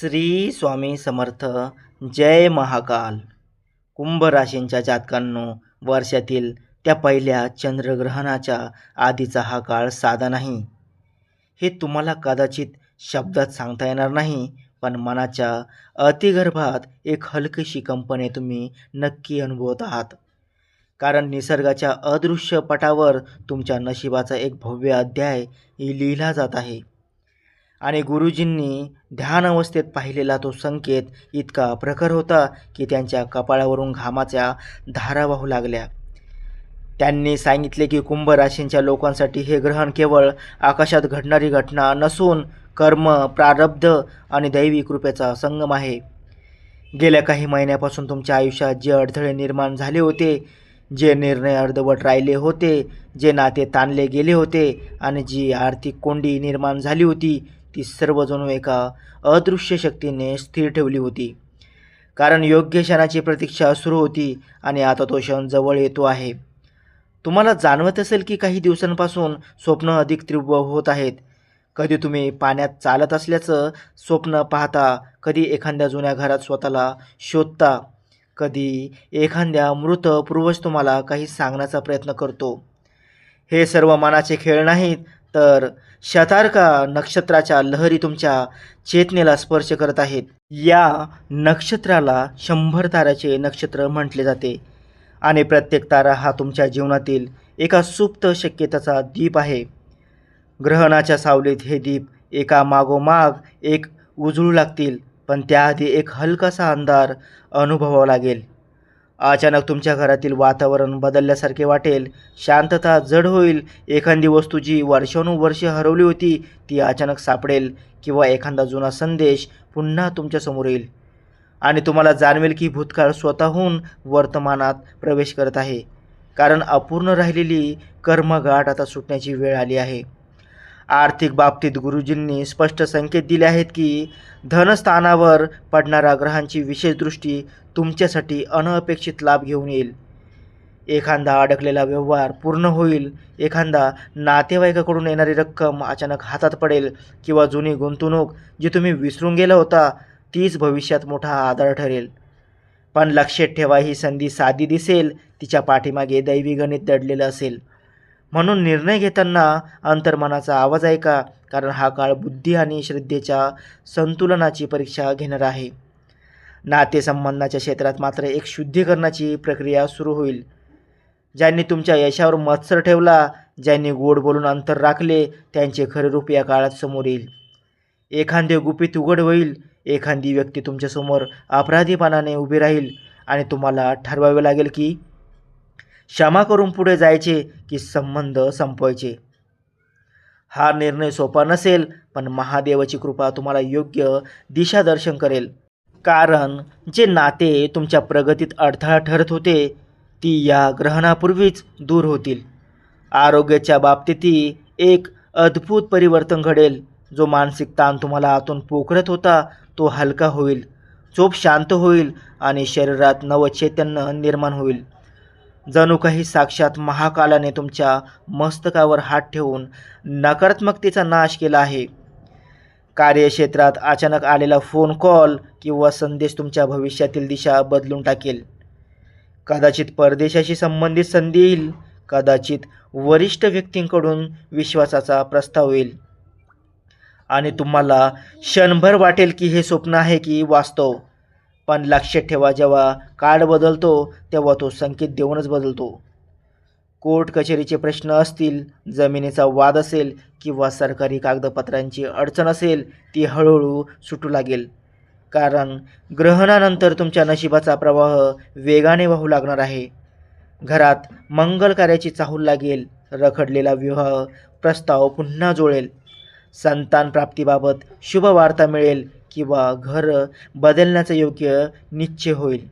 श्री स्वामी समर्थ. जय महाकाल. कुंभ राशींच्या जातकांनो, वर्षातील त्या पहिल्या चंद्रग्रहणाच्या आधीचा हा काळ साधा नाही. हे तुम्हाला कदाचित शब्दात सांगता येणार नाही, पण मनाच्या अतिगर्भात एक हलकीशी कंपने तुम्ही नक्की अनुभवत आहात. कारण निसर्गाच्या अदृश्य पटावर तुमच्या नशिबाचा एक भव्य अध्याय लिहिला जात आहे. आणि गुरुजींनी ध्यान अवस्थेत पाहिलेला तो संकेत इतका प्रखर होता की त्यांच्या कपाळावरून घामाच्या धारा वाहू लागल्या. त्यांनी सांगितले की कुंभ राशींच्या लोकांसाठी हे ग्रहण केवळ आकाशात घडणारी घटना नसून कर्म, प्रारब्ध आणि दैवी कृपेचा संगम आहे. गेल्या काही महिन्यापासून तुमच्या आयुष्यात जे अडथळे निर्माण झाले होते, जे निर्णय अर्धवट राहिले होते, जे नाते ताणले गेले होते आणि जी आर्थिक कोंडी निर्माण झाली होती, ती सर्व जणू एका अदृश्य शक्तीने स्थिर ठेवली होती. कारण योग्य क्षणाची प्रतीक्षा सुरू होती आणि आता तो क्षण जवळ येतो आहे. तुम्हाला जाणवत असेल की काही दिवसांपासून स्वप्न अधिक तीव्र होत आहेत. कधी तुम्ही पाण्यात चालत असल्याचं स्वप्न पाहता, कधी एखाद्या जुन्या घरात स्वतःला शोधता, कधी एखाद्या मृत पूर्वज तुम्हाला काही सांगण्याचा प्रयत्न करतो. हे सर्व मनाचे खेळ नाहीत, तर शतार्का नक्षत्राच्या लहरी तुमच्या चेतनेला स्पर्श करत आहेत. या नक्षत्राला 100 ताऱ्याचे नक्षत्र म्हटले जाते आणि प्रत्येक तारा हा तुमच्या जीवनातील एका सुप्त शक्यतेचा दीप आहे. ग्रहणाच्या सावलीत हे दीप एका मागोमाग एक उजळू लागतील, पण त्याआधी एक हलकासा अंधार अनुभवावा लागेल. अचानक तुमच्या घरातील वातावरण बदलल्यासारखे वाटेल. शांतता जड होईल. एखादी वस्तू जी वर्षानुवर्षे हरवली होती ती अचानक सापडेल, किंवा एखादा जुना संदेश पुन्हा तुमच्यासमोर येईल आणि तुम्हाला जाणवेल की भूतकाळ स्वतःहून वर्तमानात प्रवेश करत आहे. कारण अपूर्ण राहिलेली कर्मगाठ आता सुटण्याची वेळ आली आहे. आर्थिक बाबतीत गुरुजींनी स्पष्ट संकेत दिले आहेत की धनस्थानावर पडणाऱ्या ग्रहांची विशेष दृष्टी तुमच्यासाठी अनपेक्षित लाभ घेऊन येईल. एखादा अडकलेला व्यवहार पूर्ण होईल, एखादा नातेवाईकाकडून येणारी रक्कम अचानक हातात पडेल, किंवा जुनी गुंतवणूक जी तुम्ही विसरून गेला होता तीच भविष्यात मोठा आधार ठरेल. पण लक्षात ठेवा, ही संधी साधी दिसेल, तिच्या पाठीमागे दैवी गणित दडलेलं असेल. म्हणून निर्णय घेताना अंतर्मनाचा आवाज ऐका, कारण हा काळ बुद्धी आणि श्रद्धेच्या संतुलनाची परीक्षा घेणार आहे. नातेसंबंधाच्या क्षेत्रात मात्र एक शुद्धीकरणाची प्रक्रिया सुरू होईल. ज्यांनी तुमच्या यशावर मत्सर ठेवला, ज्यांनी गोड बोलून अंतर राखले, त्यांचे खरे रूप या काळात समोर येईल. एखादे गुपित उघड होईल, एखादी व्यक्ती तुमच्यासमोर अपराधीपणाने उभी राहील आणि तुम्हाला ठरवावे लागेल की क्षमा करून पुढे जायचे की संबंध संपवायचे. हा निर्णय सोपा नसेल, पण महादेवाची कृपा तुम्हाला योग्य दिशादर्शन करेल. कारण जे नाते तुमच्या प्रगतीत अडथळा ठरत होते ती या ग्रहणापूर्वीच दूर होतील. आरोग्याच्या बाबतीतही एक अद्भुत परिवर्तन घडेल. जो मानसिक ताण तुम्हाला आतून पोखरत होता तो हलका होईल, झोप शांत होईल आणि शरीरात नवचैतन्य निर्माण होईल. जणू काही साक्षात महाकालाने तुमच्या मस्तकावर हात ठेवून नकारात्मकतेचा नाश केला आहे. कार्यक्षेत्रात अचानक आलेला फोन कॉल किंवा संदेश तुमच्या भविष्यातील दिशा बदलून टाकेल. कदाचित परदेशाशी संबंधित संधी येईल, कदाचित वरिष्ठ व्यक्तींकडून विश्वासाचा प्रस्ताव येईल आणि तुम्हाला क्षणभर वाटेल की हे स्वप्न आहे की वास्तव. पण लक्षात ठेवा, जेव्हा काळ बदलतो तेव्हा तो संकेत देऊनच बदलतो. कोर्ट कचेरीचे प्रश्न असतील, जमिनीचा वाद असेल किंवा सरकारी कागदपत्रांची अडचण असेल, ती हळूहळू सुटू लागेल. कारण ग्रहणानंतर तुमच्या नशिबाचा प्रवाह वेगाने वाहू लागणार आहे. घरात मंगल कार्याची चाहूल लागेल, रखडलेला विवाह प्रस्ताव पुन्हा जुळेल, संतान प्राप्तीबाबत शुभ वार्ता मिळेल किंवा घर बदलण्याचा योग्य निश्चय होईल.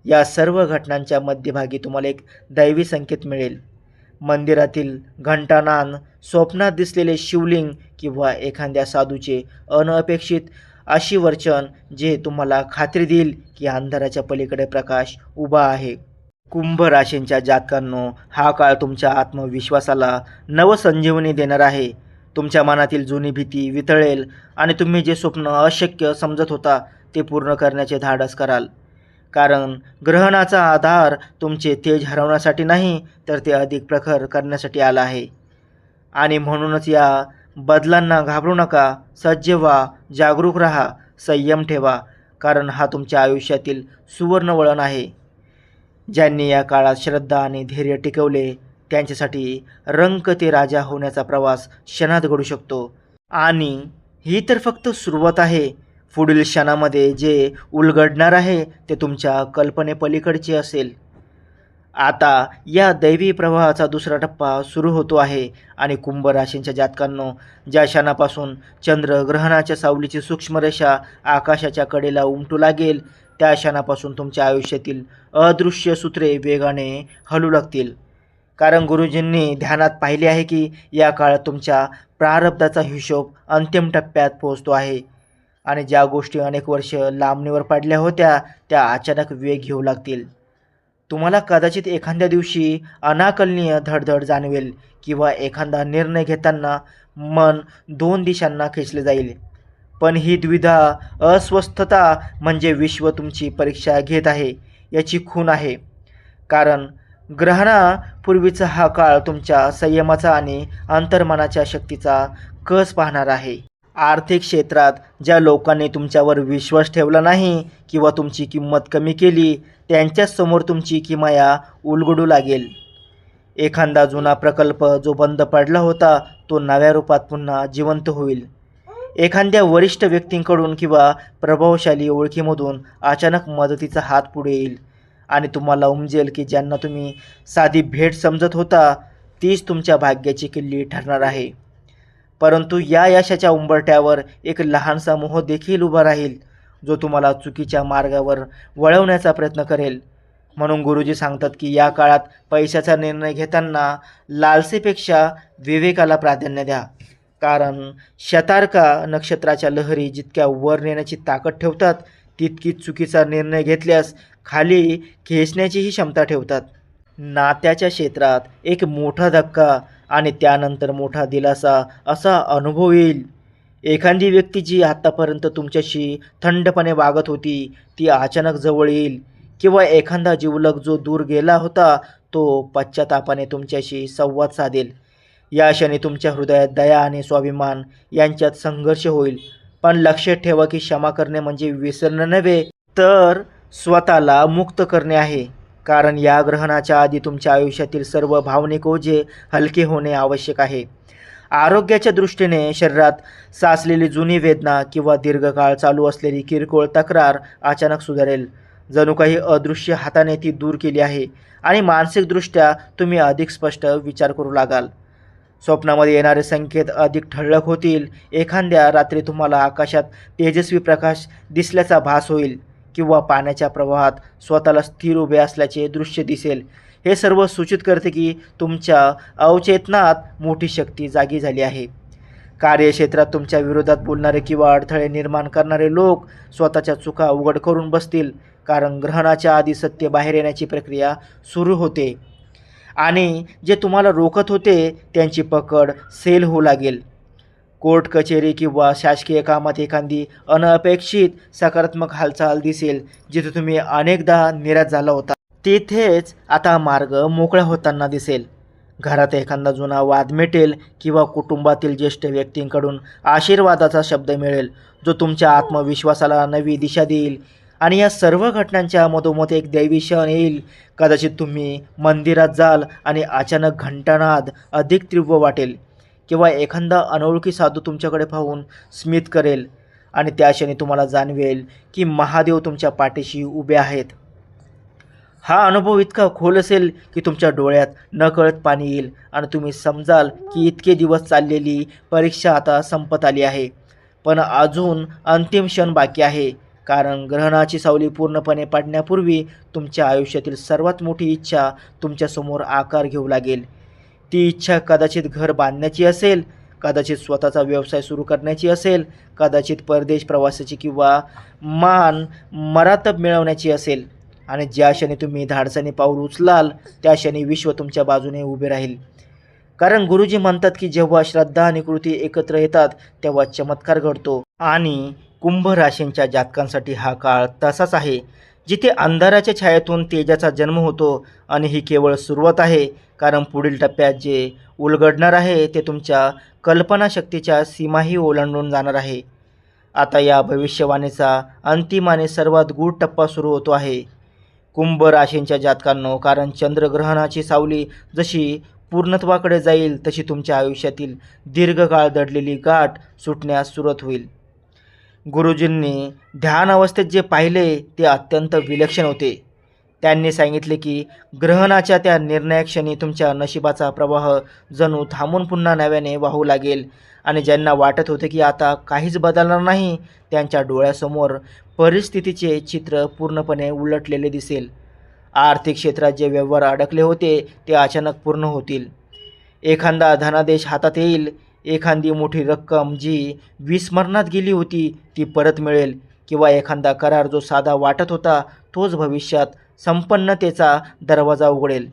या सर्व घटनांच्या मध्यभागी तुम्हाला एक दैवी संकेत मिळेल. मंदिरातील घंटानाद, स्वप्नात दिसलेले शिवलिंग किंवा एखाद्या साधूचे अनपेक्षित आशीर्वचन जे तुम्हाला खात्री देईल की अंधाराच्या पलीकडे प्रकाश उभा आहे. कुंभ राशींच्या जातकांनो, हा काळ तुमच्या आत्मविश्वासाला नवसंजीवनी देणार आहे. तुमच्या मनातील जुनी भीती वितळेल आणि तुम्ही जे स्वप्न अशक्य समजत होता ते पूर्ण करण्याचे धाडस कराल. कारण ग्रहणाचा आधार तुमचे तेज हरवण्यासाठी नाही, तर ते अधिक प्रखर करण्यासाठी आला आहे. आणि म्हणूनच या बदलांना घाबरू नका. सज्ज व्हा, जागरूक राहा, संयम ठेवा, कारण हा तुमच्या आयुष्यातील सुवर्ण वळण आहे. ज्यांनी या काळात श्रद्धा आणि धैर्य टिकवले त्यांच्यासाठी रंक ते राजा होण्याचा प्रवास क्षणात घडू शकतो. आणि ही तर फक्त सुरुवात आहे. पुढील क्षणामध्ये जे उलगडणार आहे ते तुमच्या कल्पनेपलीकडचे असेल. आता या दैवी प्रवाहाचा दुसरा टप्पा सुरू होतो आहे आणि कुंभ राशींच्या जातकांनो, ज्या क्षणापासून चंद्र ग्रहणाच्या सावलीची सूक्ष्म रेषा आकाशाच्या कडेला उमटू लागेल त्या क्षणापासून तुमच्या आयुष्यातील अदृश्य सूत्रे वेगाने हलू लागतील. कारण गुरुजींनी ध्यानात पाहिले आहे की या काळात तुमच्या प्रारब्धाचा हिशोब अंतिम टप्प्यात पोहोचतो आहे आणि ज्या गोष्टी अनेक वर्ष लांबणीवर पडल्या होत्या त्या अचानक वेग घेऊ लागतील. तुम्हाला कदाचित एखाद्या दिवशी अनाकलनीय धडधड जाणवेल किंवा एखादा निर्णय घेताना मन दोन दिशांना खेचले जाईल. पण ही द्विधा अस्वस्थता म्हणजे विश्व तुमची परीक्षा घेत आहे याची खूण आहे. कारण ग्रहणापूर्वीचा हा काळ तुमच्या संयमाचा आणि अंतर्मनाच्या शक्तीचा कस पाहणार आहे. आर्थिक क्षेत्रात ज्या लोकांनी तुमच्यावर विश्वास ठेवला नाही किंवा तुमची किंमत कमी केली त्यांच्यासमोर तुमची किमया उलगडू लागेल. एखादा जुना प्रकल्प जो बंद पडला होता तो नव्या रूपात पुन्हा जिवंत होईल. एखाद्या वरिष्ठ व्यक्तींकडून किंवा प्रभावशाली ओळखीमधून अचानक मदतीचा हात पुढे येईल आणि तुम्हाला उमजेल की ज्यांना तुम्ही साधी भेट समजत होता तीच तुमच्या भाग्याची किल्ली ठरणार आहे. परंतु या यशाच्या उंबरठ्यावर एक लहानसा मोह देखील उभा राहील जो तुम्हाला चुकीच्या मार्गावर वळवण्याचा प्रयत्न करेल. म्हणून गुरुजी सांगतात की या काळात पैशाचा निर्णय घेताना लालसेपेक्षा विवेकाला प्राधान्य द्या. कारण शतारका नक्षत्राच्या लहरी जितक्या वर नेण्याची ताकद ठेवतात तितकीच चुकीचा निर्णय घेतल्यास खाली खेचण्याचीही क्षमता ठेवतात. नात्याच्या क्षेत्रात एक मोठा धक्का आणि त्यानंतर मोठा दिलासा असा अनुभव येईल. एखादी व्यक्ती जी आत्तापर्यंत तुमच्याशी थंडपणे वागत होती ती अचानक जवळ येईल किंवा एखादा जिवलग जो दूर गेला होता तो पश्चातापाने तुमच्याशी संवाद साधेल. या क्षणी तुमच्या हृदयात दया आणि स्वाभिमान यांच्यात संघर्ष होईल. पण लक्षात ठेवा की क्षमा करणे म्हणजे विसरणं नव्हे तर स्वतःला मुक्त करणे आहे. कारण या ग्रहणाच्या आधी तुमच्या आयुष्यातील सर्व भावनिक ओझे हलके होणे आवश्यक आहे. आरोग्याच्या दृष्टीने शरीरात साचलेली जुनी वेदना किंवा दीर्घकाळ चालू असलेली किरकोळ तक्रार अचानक सुधारेल. जणू काही अदृश्य हाताने ती दूर केली आहे आणि मानसिकदृष्ट्या तुम्ही अधिक स्पष्ट विचार करू लागाल. स्वप्नामध्ये येणारे संकेत अधिक ठळक होतील. एखाद्या रात्री तुम्हाला आकाशात तेजस्वी प्रकाश दिसल्याचा भास होईल किंवा पाण्याच्या प्रवाहात स्वतःला स्थिर उभे असल्याचे दृश्य दिसेल. हे सर्व सूचित करते की तुमच्या अवचेतनात मोठी शक्ती जागी झाली आहे. कार्यक्षेत्रात तुमच्या विरोधात बोलणारे किंवा अडथळे निर्माण करणारे लोक स्वतःच्या चुका उघड करून बसतील. कारण ग्रहणाच्या आधी सत्य बाहेर येण्याची प्रक्रिया सुरू होते आणि जे तुम्हाला रोखत होते त्यांची पकड सेल होऊ लागेल. कोर्ट कचेरी किंवा शासकीय कामात एखादी अनपेक्षित सकारात्मक हालचाल दिसेल. जिथे तुम्ही अनेकदा निराश झाला होता तिथेच आता मार्ग मोकळा होताना दिसेल. घरात एखादा जुना वाद मिटेल किंवा कुटुंबातील ज्येष्ठ व्यक्तींकडून आशीर्वादाचा शब्द मिळेल जो तुमच्या आत्मविश्वासाला नवी दिशा देईल. आणि या सर्व घटनांच्या मधोमध एक दैवी क्षण येईल. कदाचित तुम्ही मंदिरात जाल आणि अचानक घंटानाद अधिक तीव्र वाटेल किंवा एखादा अनोळखी साधू तुमच्याकडे पाहून स्मित करेल आणि त्या क्षणी तुम्हाला जाणवेल की महादेव तुमच्या पाठीशी उभे आहेत. हा अनुभव इतका खोल असेल की तुमच्या डोळ्यात नकळत पाणी येईल आणि तुम्ही समजाल की इतके दिवस चाललेली परीक्षा आता संपत आली आहे. पण अजून अंतिम क्षण बाकी आहे. कारण ग्रहणाची सावली पूर्णपणे पडण्यापूर्वी तुमच्या आयुष्यातील सर्वात मोठी इच्छा तुमच्यासमोर आकार घेऊ लागेल. ती इच्छा कदाचित घर बांधण्याची असेल, कदाचित स्वतःचा व्यवसाय सुरू करण्याची असेल, कदाचित परदेश प्रवासाची किंवा मान मरातब मिळवण्याची असेल. आणि ज्या क्षणी तुम्ही धाडसाने पाऊल उचलाल त्या क्षणी विश्व तुमच्या बाजूने उभे राहील. कारण गुरुजी म्हणतात की जेव्हा श्रद्धा आणि कृती एकत्र येतात तेव्हा चमत्कार घडतो. आणि कुंभ राशींच्या जातकांसाठी हा काळ तसाच आहे, जिथे अंधाराच्या छायेतून तेजाचा जन्म होतो. आणि ही केवळ सुरुवात आहे, कारण पुढील टप्प्यात जे उलगडणार आहे ते तुमच्या कल्पनाशक्तीच्या सीमाही ओलांडून जाणार आहे. आता या भविष्यवाणीचा अंतिम आणि सर्वात गूढ टप्पा सुरू होतो आहे. कुंभ राशींच्या जातकांनो, कारण चंद्रग्रहणाची सावली जशी पूर्णत्वाकडे जाईल तशी तुमच्या आयुष्यातील दीर्घकाळ दडलेली गाठ सुटण्यास सुरुवात होईल. गुरुजींनी ध्यान अवस्थेत जे पाहिले ते अत्यंत विलक्षण होते. त्यांनी सांगितले की ग्रहणाच्या त्या निर्णायक क्षणी तुमच्या नशिबाचा प्रवाह जणू थांबून पुन्हा नव्याने वाहू लागेल. आणि ज्यांना वाटत होते की आता काहीच बदलणार नाही, त्यांच्या डोळ्यासमोर परिस्थितीचे चित्र पूर्णपणे उलटलेले दिसेल. आर्थिक क्षेत्रात जे व्यवहार अडकले होते ते अचानक पूर्ण होतील. एखादा धनादेश हातात येईल. एखादी मोठी रक्कम जी विस्मरणात गेली होती ती परत मिळेल. किंवा एखादा करार जो साधा वाटत होता तोच भविष्यात संपन्नतेचा दरवाजा उघडेल.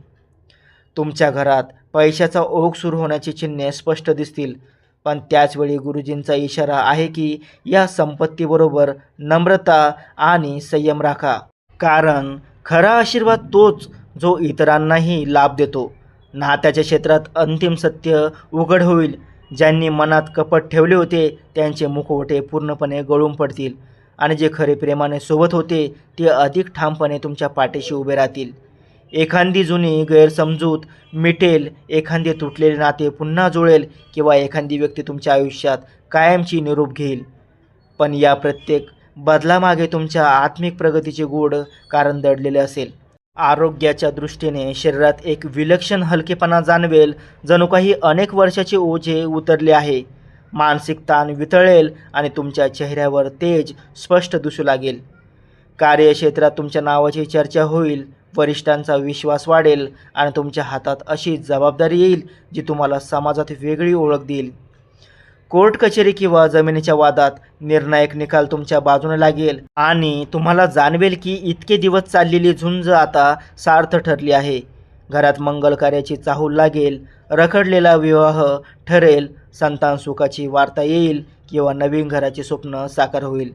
तुमच्या घरात पैशाचा ओघ सुरू होण्याची चिन्हे स्पष्ट दिसतील. पण त्याचवेळी गुरुजींचा इशारा आहे की या संपत्तीबरोबर नम्रता आणि संयम राखा. कारण खरा आशीर्वाद तोच जो इतरांनाही लाभ देतो. नात्याच्या क्षेत्रात अंतिम सत्य उघड होईल. ज्यांनी मनात कपट ठेवले होते त्यांचे मुखवटे पूर्णपणे गळून पडतील. आणि जे खरे प्रेमाने सोबत होते ते अधिक ठामपणे तुमच्या पाठीशी उभे राहतील. एखादी जुनी गैरसमजूत मिटेल. एखादे तुटलेले नाते पुन्हा जुळेल. किंवा एखादी व्यक्ती तुमच्या आयुष्यात कायमची निरोप घेईल. पण या प्रत्येक बदलामागे तुमच्या आत्मिक प्रगतीचे गूढ कारण दडलेले असेल. आरोग्याच्या दृष्टीने शरीरात एक विलक्षण हलकेपणा जाणवेल. जणू काही अनेक वर्षाचे ओझे उतरले आहे. मानसिक ताण वितळेल आणि तुमच्या चेहऱ्यावर तेज स्पष्ट दिसू लागेल. कार्यक्षेत्रात तुमच्या नावाची चर्चा होईल. वरिष्ठांचा विश्वास वाढेल आणि तुमच्या हातात अशी जबाबदारी येईल जी तुम्हाला समाजात वेगळी ओळख देईल. कोर्ट कचेरी किंवा जमिनीच्या वादात निर्णायक निकाल तुमच्या बाजूने लागेल आणि तुम्हाला जाणवेल की इतके दिवस चाललेली झुंज आता सार्थ ठरली आहे. घरात मंगल कार्याची चाहूल लागेल. रखडलेला विवाह ठरेल. संतान सुखाची वार्ता येईल किंवा नवीन घराचे स्वप्न साकार होईल.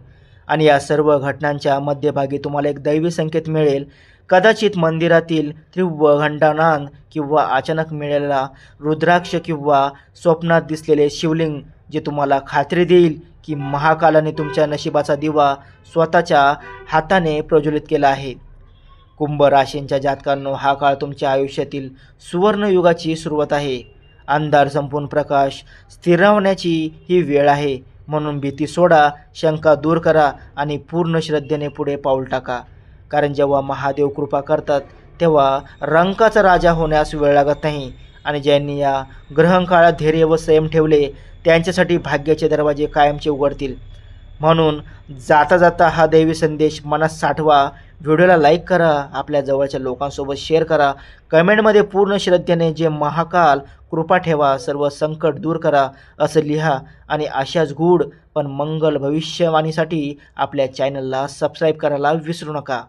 आणि या सर्व घटनांच्या मध्यभागी तुम्हाला एक दैवी संकेत मिळेल. कदाचित मंदिरातील तीव्र घंटानाद किंवा अचानक मिळालेला रुद्राक्ष किंवा स्वप्नात दिसलेले शिवलिंग जे तुम्हाला खात्री देईल की महाकालाने तुमच्या नशिबाचा दिवा स्वतःच्या हाताने प्रज्वलित केला आहे. कुंभ राशींच्या जातकांनो, हा काळ तुमच्या आयुष्यातील सुवर्णयुगाची सुरुवात आहे. अंधार संपून प्रकाश स्थिरावण्याची ही वेळ आहे. म्हणून भीती सोडा, शंका दूर करा आणि पूर्ण श्रद्धेने पुढे पाऊल टाका. कारण जेव्हा महादेव कृपा करतात तेव्हा रंकाचा राजा होण्यास वेळ लागत नाही. आणि ज्यांनी या ग्रहण काळात धैर्य व संयम ठेवले त्यांच्यासाठी भाग्याचे दरवाजे कायमचे उघडतील. म्हणून जाता जाता हा दैवी संदेश मनात साठवा. व्हिडिओला लाईक करा. आपल्या जवळच्या लोकांसोबत शेअर करा. कमेंटमध्ये पूर्ण श्रद्धेने जय महाकाल, कृपा ठेवा, सर्व संकट दूर करा असं लिहा. आणि अशाच गूढ पण मंगल भविष्यवाणीसाठी आपल्या चॅनलला सबस्क्राईब करायला विसरू नका.